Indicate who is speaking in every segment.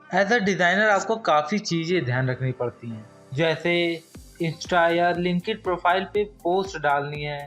Speaker 1: As a designer आपको काफ़ी चीज़ें ध्यान रखनी पड़ती हैं, जैसे इंस्टा या लिंक्डइन प्रोफाइल पे पोस्ट डालनी है।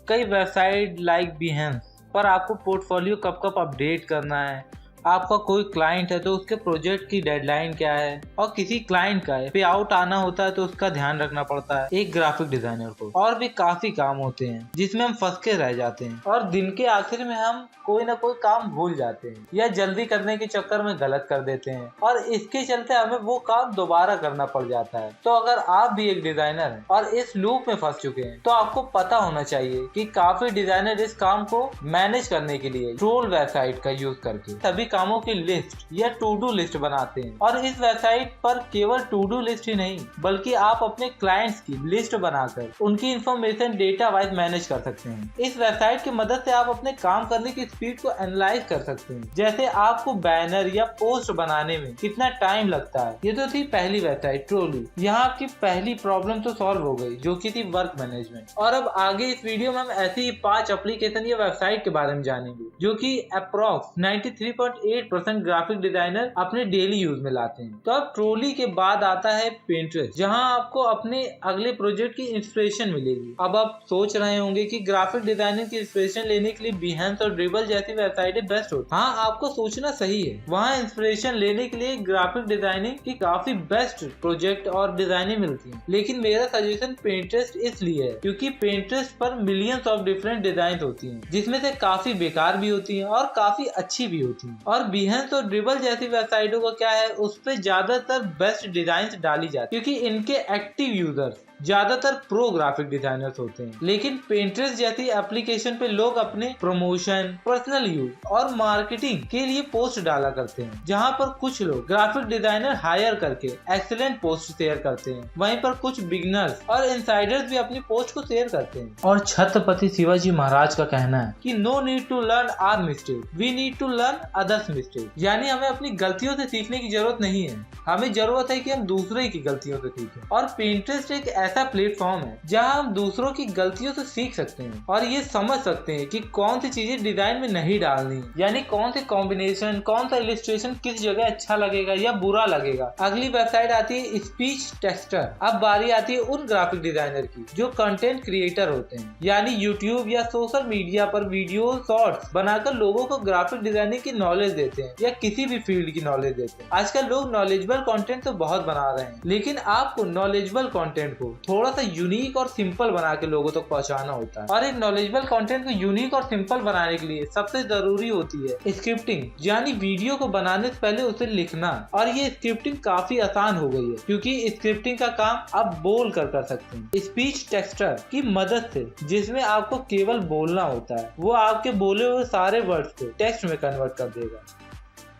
Speaker 1: कई वेबसाइट लाइक बिहेंस पर आपको पोर्टफोलियो कब कब अपडेट करना है। आपका कोई क्लाइंट है तो उसके प्रोजेक्ट की डेडलाइन क्या है, और किसी क्लाइंट का पे आउट आना होता है तो उसका ध्यान रखना पड़ता है एक ग्राफिक डिजाइनर को। और भी काफी काम होते हैं जिसमें हम फंस के रह जाते हैं और दिन के आखिर में हम कोई ना कोई काम भूल जाते हैं या जल्दी करने के चक्कर में गलत कर देते हैं और इसके चलते हमें वो काम दोबारा करना पड़ जाता है। तो अगर आप भी एक डिजाइनर हैं और इस लूप में फंस चुके हैं तो आपको पता होना चाहिए कि काफी डिजाइनर इस काम को मैनेज करने के लिए टूल वेबसाइट का यूज करके सभी कामों की लिस्ट या टू डू लिस्ट बनाते हैं। और इस वेबसाइट पर केवल टू डू लिस्ट ही नहीं बल्कि आप अपने क्लाइंट्स की लिस्ट बनाकर उनकी इंफॉर्मेशन डेटा वाइज मैनेज कर सकते हैं। इस वेबसाइट की मदद से आप अपने काम करने की स्पीड को एनालाइज कर सकते हैं, जैसे आपको बैनर या पोस्ट बनाने में कितना टाइम लगता है। ये तो थी पहली वेबसाइट ट्रोली। यहाँ आपकी पहली प्रॉब्लम तो सॉल्व हो गई जो कि थी वर्क मैनेजमेंट। और अब आगे इस वीडियो में हम ऐसी ही 5 एप्लीकेशन या वेबसाइट के बारे में जानेंगे जो कि अप्रॉक्स 93.8% ग्राफिक डिजाइनर अपने डेली यूज में लाते हैं। तो अब ट्रोली के बाद आता है पिंटरेस्ट, जहां आपको अपने अगले प्रोजेक्ट की इंस्पिरेशन मिलेगी। अब आप सोच रहे होंगे कि ग्राफिक डिजाइनिंग की इंस्पिरेशन लेने के लिए बिहेंस और ड्रिबल जैसी वेबसाइटें बेस्ट होती हैं। हाँ, आपको सोचना सही है। वहाँ इंस्पिरेशन लेने के लिए ग्राफिक डिजाइनिंग की काफी बेस्ट प्रोजेक्ट और डिजाइनें मिलती हैं, लेकिन मेरा सजेशन पिंटरेस्ट इसलिए है क्योंकि पिंटरेस्ट पर मिलियंस ऑफ डिफरेंट डिजाइन होती हैं, जिसमें से काफी बेकार भी होती हैं और काफी अच्छी भी होती हैं। और बिहेंस और ड्रिबल जैसी वेबसाइटों का क्या है, उस पर ज्यादातर बेस्ट डिजाइन डाली जाती है क्योंकि इनके एक्टिव यूजर्स ज्यादातर प्रो ग्राफिक डिजाइनर्स होते हैं। लेकिन पिंटरेस्ट जैसी एप्लीकेशन पे लोग अपने प्रमोशन, पर्सनल यूज और मार्केटिंग के लिए पोस्ट डाला करते हैं, जहां पर कुछ लोग ग्राफिक डिजाइनर हायर करके एक्सीलेंट पोस्ट शेयर करते हैं, वहीं पर कुछ बिगिनर्स और इनसाइडर्स भी अपनी पोस्ट को शेयर करते हैं। और छत्रपति शिवाजी महाराज का कहना है कि no need to learn our mistake, we need to learn others mistake. यानी हमें अपनी गलतियों से सीखने की जरूरत नहीं है, हमें जरूरत है कि हम दूसरे की गलतियों से सीखें। और पिंटरेस्ट एक ऐसा प्लेटफॉर्म है जहां हम दूसरों की गलतियों से सीख सकते हैं और ये समझ सकते हैं कि कौन सी चीजें डिजाइन में नहीं डालनी, यानी कौन सी कॉम्बिनेशन, कौन सा इलिस्ट्रेशन किस जगह अच्छा लगेगा या बुरा लगेगा। अगली वेबसाइट आती है स्पीच टेक्सचर। अब बारी आती है उन ग्राफिक डिजाइनर की जो कंटेंट क्रिएटर होते हैं, यानी यूट्यूब या सोशल मीडिया पर वीडियो शॉर्ट्स बनाकर लोगों को ग्राफिक डिजाइनिंग की नॉलेज देते हैं या किसी भी फील्ड की नॉलेज देते हैं। आजकल लोग नॉलेजेबल कंटेंट तो बहुत बना रहे हैं, लेकिन आपको नॉलेजेबल कंटेंट को थोड़ा सा यूनिक और सिंपल बना के लोगों तक पहुंचाना होता है। और एक नॉलेजेबल कंटेंट को यूनिक और सिंपल बनाने के लिए सबसे जरूरी होती है स्क्रिप्टिंग, यानी वीडियो को बनाने से पहले उसे लिखना। और ये स्क्रिप्टिंग काफी आसान हो गई है क्योंकि स्क्रिप्टिंग का काम आप बोल कर सकते हैं स्पीच टेक्सचर की मदद से, जिसमें आपको केवल बोलना होता है, वो आपके बोले हुए सारे वर्ड्स को टेक्स्ट में कन्वर्ट कर देगा।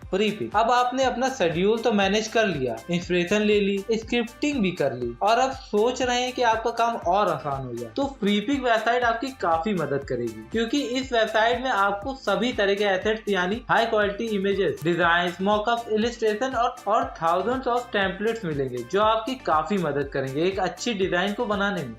Speaker 1: प्रीपिक। अब आपने अपना शेड्यूल तो मैनेज कर लिया, इंस्पिरेशन ले ली, स्क्रिप्टिंग भी कर ली और अब सोच रहे हैं कि आपका काम और आसान हो जाए, तो प्रीपिक वेबसाइट आपकी काफी मदद करेगी क्योंकि इस वेबसाइट में आपको सभी तरह के एसेट्स यानी high quality images, design, mock-up, illustration और थाउजेंड्स ऑफ टेम्पलेट्स मिलेंगे जो आपकी काफी मदद करेंगे एक अच्छी डिजाइन को बनाने में।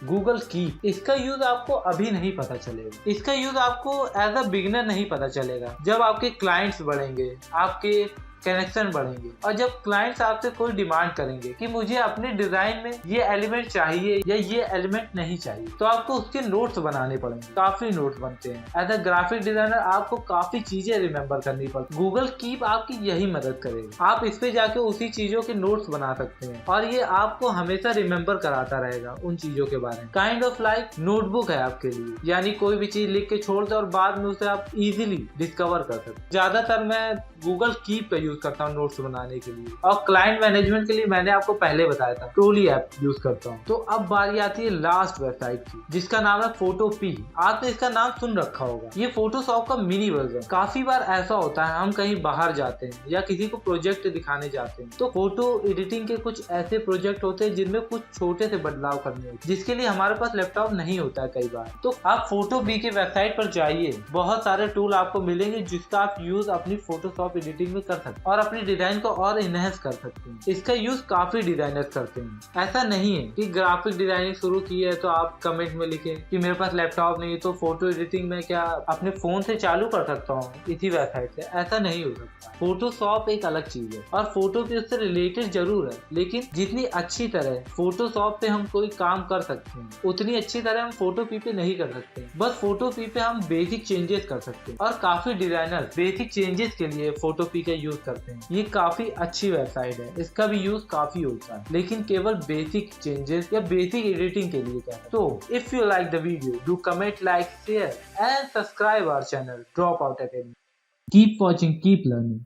Speaker 1: गूगल कीप, इसका यूज आपको अभी नहीं पता चलेगा, इसका यूज आपको एज अ बिगिनर नहीं पता चलेगा। जब आपके क्लाइंट्स बढ़ेंगे, आपके कनेक्शन बढ़ेंगे और जब क्लाइंट्स आपसे कोई डिमांड करेंगे कि मुझे अपने डिजाइन में ये एलिमेंट चाहिए या ये एलिमेंट नहीं चाहिए, तो आपको उसके नोट्स बनाने पड़ेंगे। काफी नोट्स बनते हैं। एज अ ग्राफिक डिजाइनर आपको काफी चीजें रिमेम्बर करनी पड़ती। गूगल कीप आपकी यही मदद करेगा। आप इस पे जाके उसी चीजों के नोट्स बना सकते हैं और ये आपको हमेशा रिमेम्बर कराता रहेगा उन चीजों के बारे में। काइंड ऑफ लाइक नोटबुक है आपके लिए, यानी कोई भी चीज लिख के छोड़ दे और बाद में उसे आप इजीली डिस्कवर कर सकते। ज्यादातर मैं गूगल कीप का यूज करता हूँ नोट्स बनाने के लिए, और क्लाइंट मैनेजमेंट के लिए मैंने आपको पहले बताया था ट्रोली ऐप यूज करता हूँ। तो अब बारी आती है लास्ट वेबसाइट की जिसका नाम है फोटोपी। आपने इसका नाम सुन रखा होगा। ये फोटोशॉप का मिनी वर्जन। काफी बार ऐसा होता है हम कहीं बाहर जाते हैं या किसी को प्रोजेक्ट दिखाने जाते हैं, तो फोटो एडिटिंग के कुछ ऐसे प्रोजेक्ट होते हैं जिनमें कुछ छोटे से बदलाव करने होते हैं, जिसके लिए हमारे पास लैपटॉप नहीं होता है कई बार। तो आप फोटोपी की वेबसाइट पर जाइए, बहुत सारे टूल आपको मिलेंगे जिसका आप यूज अपनी फोटोशॉप एडिटिंग में कर सकते हैं। और अपनी डिजाइन को और इनहेंस कर सकते हैं। इसका यूज काफी डिजाइनर करते हैं। ऐसा नहीं है कि ग्राफिक डिजाइनिंग शुरू की है तो आप कमेंट में लिखें कि मेरे पास लैपटॉप नहीं है तो फोटो एडिटिंग में क्या अपने फोन से चालू कर सकता हूँ इसी वेबसाइट से। ऐसा नहीं हो सकता। फोटोशॉप एक अलग चीज है और फोटो भी उससे रिलेटेड जरूर है, लेकिन जितनी अच्छी तरह फोटोशॉप पे हम कोई काम कर सकते हैं उतनी अच्छी तरह हम फोटोपी पे नहीं कर सकते। बस फोटोपी पे हम बेसिक चेंजेस कर सकते हैं और काफी डिजाइनर बेसिक चेंजेस के लिए फोटोपी का यूज करते हैं। ये काफी अच्छी वेबसाइट है, इसका भी यूज काफी होता है, लेकिन केवल बेसिक चेंजेस या बेसिक एडिटिंग के लिए है। तो if you like the video, do comment, like, share and subscribe our channel Dropout Academy. Keep watching, keep learning.